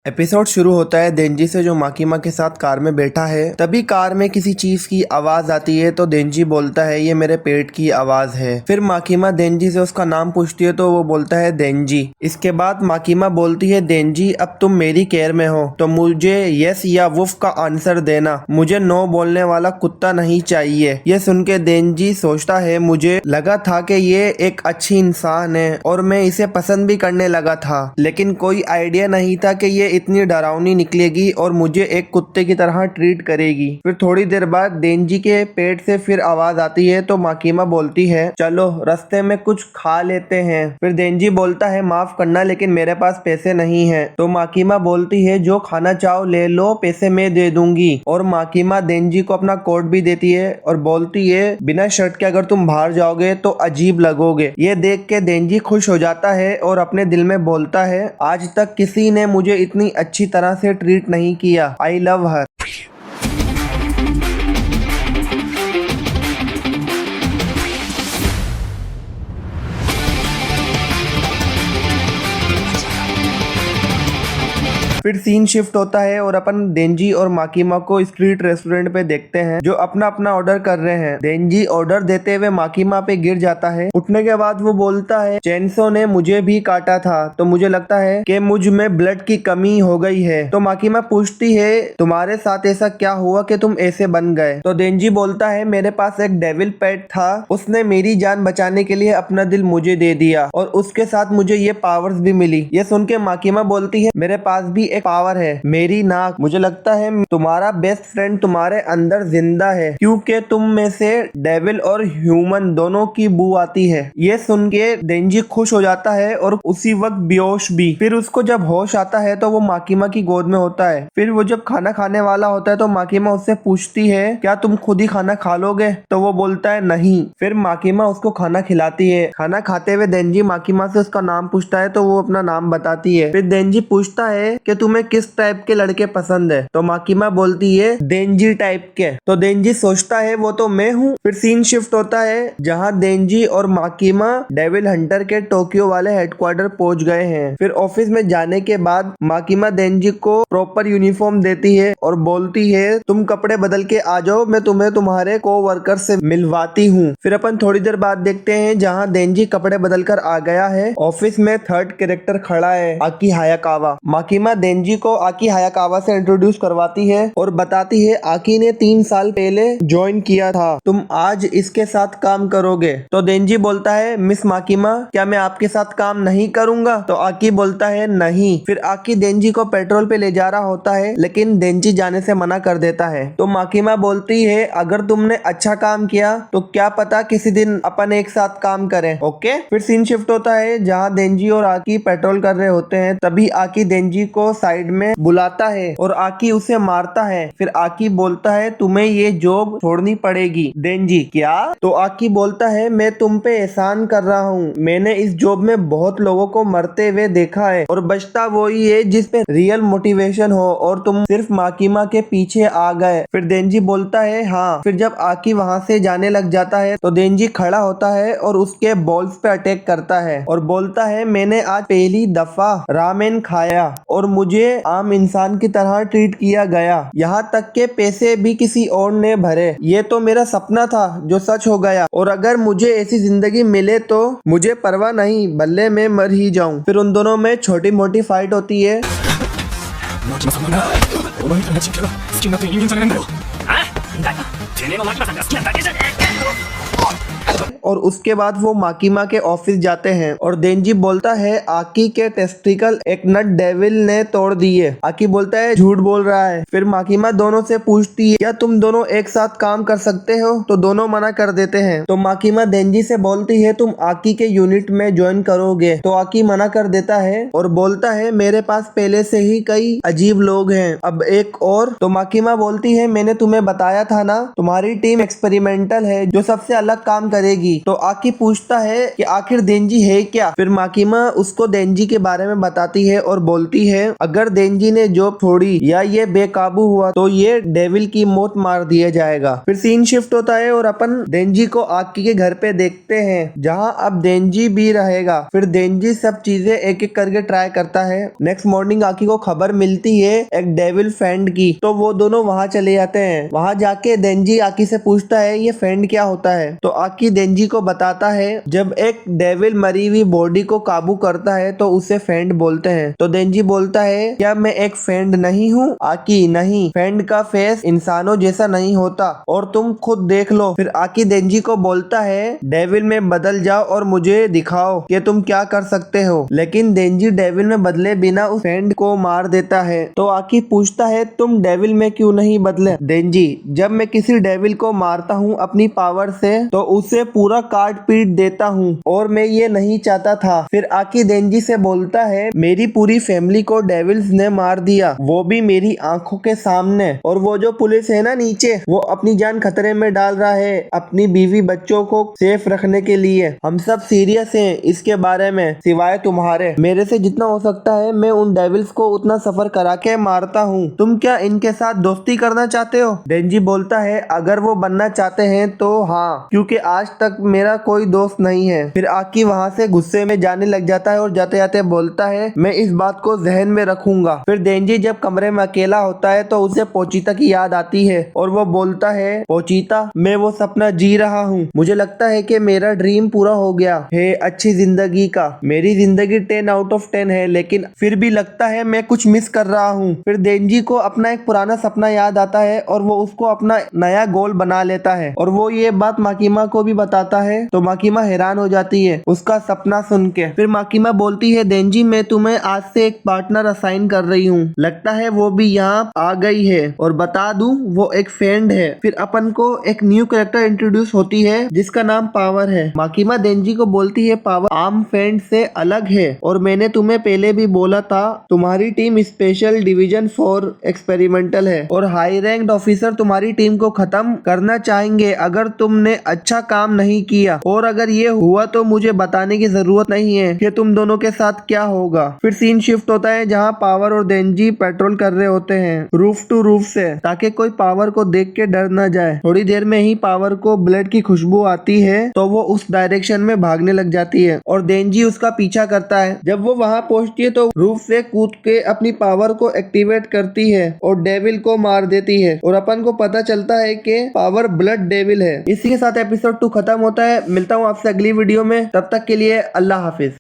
Episode शुरू होता है देंजी से जो माकीमा के साथ कार में बैठा है। तभी कार में किसी चीज की आवाज आती है तो देंजी बोलता है ये मेरे पेट की आवाज है। फिर माकीमा देंजी से उसका नाम पूछती है तो वो बोलता है देंजी। इसके बाद माकीमा बोलती है देंजी अब तुम मेरी केयर में हो तो मुझे यस या वुफ का आंसर देना, मुझे नो बोलने वाला कुत्ता नहीं चाहिए। ये सुन के देंजी सोचता है मुझे लगा था कि ये एक अच्छी इंसान है और मैं इसे पसंद भी करने लगा था, लेकिन कोई आइडिया नहीं था कि ये इतनी डरावनी निकलेगी और मुझे एक कुत्ते की तरह ट्रीट करेगी। फिर थोड़ी देर बाद देंजी के पेट से फिर आवाज आती है तो माकीमा बोलती है चलो रास्ते में कुछ खा लेते हैं। फिर देंजी बोलता है माफ करना लेकिन मेरे पास पैसे नहीं है। तो माकीमा बोलती है जो खाना चाहो ले लो, पैसे मैं दे दूंगी। और माकीमा देंजी को अपना कोट भी देती है और बोलती है बिना शर्ट के अगर तुम बाहर जाओगे तो अजीब लगोगे। ये देख के देंजी खुश हो जाता है और अपने दिल में बोलता है आज तक किसी ने मुझे इतनी अच्छी तरह से ट्रीट नहीं किया, आई लव हर। फिर सीन शिफ्ट होता है और अपन देंजी और माकीमा को स्ट्रीट रेस्टोरेंट पे देखते हैं जो अपना अपना ऑर्डर कर रहे हैं। देंजी ऑर्डर देते हुए माकीमा पे गिर जाता है। उठने के बाद वो बोलता है चेनसो ने मुझे भी काटा था तो मुझे लगता है कि मुझ में ब्लड की कमी हो गई है। तो माकीमा पूछती है तुम्हारे साथ ऐसा क्या हुआ कि तुम ऐसे बन गए। तो देंजी बोलता है मेरे पास एक डेविल पेट था, उसने मेरी जान बचाने के लिए अपना दिल मुझे दे दिया और उसके साथ मुझे ये पावर्स भी मिली। ये सुन के माकीमा बोलती है मेरे पास भी एक पावर है, मेरी नाक। मुझे लगता है तुम्हारा बेस्ट फ्रेंड तुम्हारे अंदर जिंदा है क्योंकि तुम में से डेविल और ह्यूमन दोनों की बू आती है। ये सुन के देंजी खुश हो जाता है और उसी वक्त बेहोश भी। फिर उसको जब होश आता है तो वो माकीमा की गोद में होता है। फिर वो जब खाना खाने वाला होता है तो माकीमा उससे पूछती है क्या तुम खुद ही खाना खा लोगे। तो वो बोलता है नहीं। फिर माकीमा उसको खाना खिलाती है। खाना खाते हुए देंजी माकीमा से उसका नाम पूछता है तो वो अपना नाम बताती है। फिर देंजी पूछता है कि तुम्हें किस टाइप के लड़के पसंद है। तो माकीमा बोलती है देंजी टाइप के। तो देंजी सोचता है वो तो मैं हूँ। फिर सीन शिफ्ट होता है जहाँ देंजी और माकीमा डेविल हंटर के टोक्यो वाले हेडक्वार्टर पहुंच गए हैं। फिर ऑफिस में जाने के बाद माकीमा देंजी को प्रॉपर यूनिफॉर्म देती है और बोलती है तुम कपड़े बदल के आ जाओ, मैं तुम्हें तुम्हारे को-वर्कर से मिलवाती हूँ। फिर अपन थोड़ी देर बाद देखते हैं जहाँ देंजी कपड़े बदल कर आ गया है। ऑफिस में थर्ड कैरेक्टर खड़ा है आकी हायाकावा। माकीमा देंजी को आकी हायाकावा से इंट्रोड्यूस करवाती है और बताती है आकी ने 3 साल पहले ज्वाइन किया था, तुम आज इसके साथ काम करोगे। तो देंजी बोलता है मिस माकीमा क्या मैं आपके साथ काम नहीं करूंगा। तो आकी बोलता है नहीं। फिर आकी देंजी को पेट्रोल पे ले जा रहा होता है लेकिन देंजी जाने से मना कर देता है। तो माकीमा बोलती है अगर तुमने अच्छा काम किया तो क्या पता किसी दिन अपन एक साथ काम करें, ओके। फिर सीन शिफ्ट होता है जहाँ देंजी और आकी पेट्रोल कर रहे होते हैं। तभी आकी देंजी को साइड में बुलाता है और आकी उसे मारता है। फिर आकी बोलता है तुम्हें ये जॉब छोड़नी पड़ेगी। देंजी क्या। तो आकी बोलता है मैं तुम पे एहसान कर रहा हूँ, मैंने इस जॉब में बहुत लोगों को मरते हुए देखा है और बचता वही है जिसपे रियल मोटिवेशन हो और तुम सिर्फ माकीमा के पीछे आ गए। फिर देंजी बोलता है हाँ। फिर जब आकी वहाँ से जाने लग जाता है तो देंजी खड़ा होता है और उसके बॉल्स पे अटैक करता है और बोलता है मैंने आज पहली दफा रामेन खाया और मुझे आम इंसान की तरह ट्रीट किया गया, यहाँ तक के पैसे भी किसी और ने भरे। ये तो मेरा सपना था जो सच हो गया और अगर मुझे ऐसी जिंदगी मिले तो मुझे परवाह नहीं, भले मैं मर ही जाऊं। फिर उन दोनों में छोटी मोटी फाइट होती है। और उसके बाद वो माकीमा के ऑफिस जाते हैं और देंजी बोलता है आकी के टेस्टिकल एक नट डेविल ने तोड़ दिए। आकी बोलता है झूठ बोल रहा है। फिर माकीमा दोनों से पूछती है क्या तुम दोनों एक साथ काम कर सकते हो। तो दोनों मना कर देते हैं। तो माकीमा देंजी से बोलती है तुम आकी के यूनिट में ज्वाइन करोगे। तो आकी मना कर देता है और बोलता है मेरे पास पहले से ही कई अजीब लोग हैं, अब एक और। तो माकीमा बोलती है मैंने तुम्हें बताया था ना तुम्हारी टीम एक्सपेरिमेंटल है जो सबसे अलग काम करेगी। जाएगी। तो आकी पूछता है कि आखिर देंजी है क्या। फिर माकीमा उसको देंजी के बारे में बताती है और बोलती है अगर देंजी ने जॉब छोड़ी या ये बेकाबू हुआ तो ये डेविल की मौत मार दिया जाएगा। फिर सीन शिफ्ट होता है और अपन देंजी को आकी के घर पे देखते हैं जहाँ अब देंजी भी रहेगा। फिर देंजी सब चीजें एक एक करके ट्राई करता है। नेक्स्ट मॉर्निंग आकी को खबर मिलती है एक डेविल फ्रेंड की, तो वो दोनों वहाँ चले जाते हैं। वहाँ जाके देंजी आकी से पूछता है ये फ्रेंड क्या होता है। तो आकी देंजी को बताता है जब एक डेविल मरी हुई बॉडी को काबू करता है तो उसे फ्रेंड बोलते हैं। तो देंजी बोलता है क्या मैं एक फ्रेंड नहीं हूँ। आकी नहीं, फ्रेंड का फेस इंसानों जैसा नहीं होता और तुम खुद देख लो। फिर आकी देंजी को बोलता है डेविल में बदल जाओ और मुझे दिखाओ कि तुम क्या कर सकते हो। लेकिन देंजी डेविल में बदले बिना उस फ्रेंड को मार देता है। तो आकी पूछता है तुम डेविल में क्यों नहीं बदले। देंजी जब मैं किसी डेविल को मारता हूँ अपनी पावर से तो उसे पूरा काट पीट देता हूँ और मैं ये नहीं चाहता था। फिर आकी देंजी से बोलता है मेरी पूरी फैमिली को डेविल्स ने मार दिया, वो भी मेरी आंखों के सामने। और वो जो पुलिस है ना नीचे, वो अपनी जान खतरे में डाल रहा है अपनी बीवी बच्चों को सेफ रखने के लिए। हम सब सीरियस हैं इसके बारे में, सिवाय तुम्हारे। मेरे से जितना हो सकता है मैं उन डेविल्स को उतना सफर करा के मारता हूँ। तुम क्या इनके साथ दोस्ती करना चाहते हो। देंजी बोलता है अगर वो बनना चाहते हैं तो हाँ, क्योंकि आज तक मेरा कोई दोस्त नहीं है। फिर आकी वहाँ से गुस्से में जाने लग जाता है और जाते जाते बोलता है मैं इस बात को जहन में रखूंगा। फिर देंजी जब कमरे में अकेला होता है तो उसे पोचीता की याद आती है और वो बोलता है पोचीता मैं वो सपना जी रहा हूँ, मुझे लगता है कि मेरा ड्रीम पूरा हो गया है अच्छी जिंदगी का। मेरी जिंदगी 10 आउट ऑफ 10 है लेकिन फिर भी लगता है मैं कुछ मिस कर रहा हूँ। फिर देंजी को अपना एक पुराना सपना याद आता है और वो उसको अपना नया गोल बना लेता है और वो ये बात माकीमा को भी बताता है। तो माकीमा हैरान हो जाती है उसका सपना सुन के। फिर माकीमा बोलती है देंजी मैं तुम्हें आज से एक पार्टनर असाइन कर रही हूँ, लगता है वो भी यहाँ आ गई है और बता दूं वो एक फ्रेंड है। फिर अपन को एक न्यू कैरेक्टर इंट्रोड्यूस होती है जिसका नाम पावर है। माकीमा देंजी को बोलती है पावर आम फ्रेंड से अलग है और मैंने तुम्हें पहले भी बोला था तुम्हारी टीम स्पेशल डिवीजन 4 एक्सपेरिमेंटल है और हाई रैंक्ड ऑफिसर तुम्हारी टीम को खत्म करना चाहेंगे अगर तुमने अच्छा काम नहीं किया। और अगर ये हुआ तो मुझे बताने की जरूरत नहीं है कि तुम दोनों के साथ क्या होगा। फिर सीन शिफ्ट होता है जहाँ पावर और देंजी पेट्रोल कर रहे होते हैं रूफ टू रूफ से, ताकि कोई पावर को देख के डर न जाए। थोड़ी देर में ही पावर को ब्लड की खुशबू आती है तो वो उस डायरेक्शन में भागने लग जाती है और देंजी उसका पीछा करता है। जब वो वहाँ पहुँचती है तो रूफ से कूद के अपनी पावर को एक्टिवेट करती है और डेविल को मार देती है और अपन को पता चलता है कि पावर ब्लड डेविल है। इसी के साथ एपिसोड 2 खत्म होता है। मिलता हूँ आपसे अगली वीडियो में, तब तक के लिए अल्लाह हाफिज।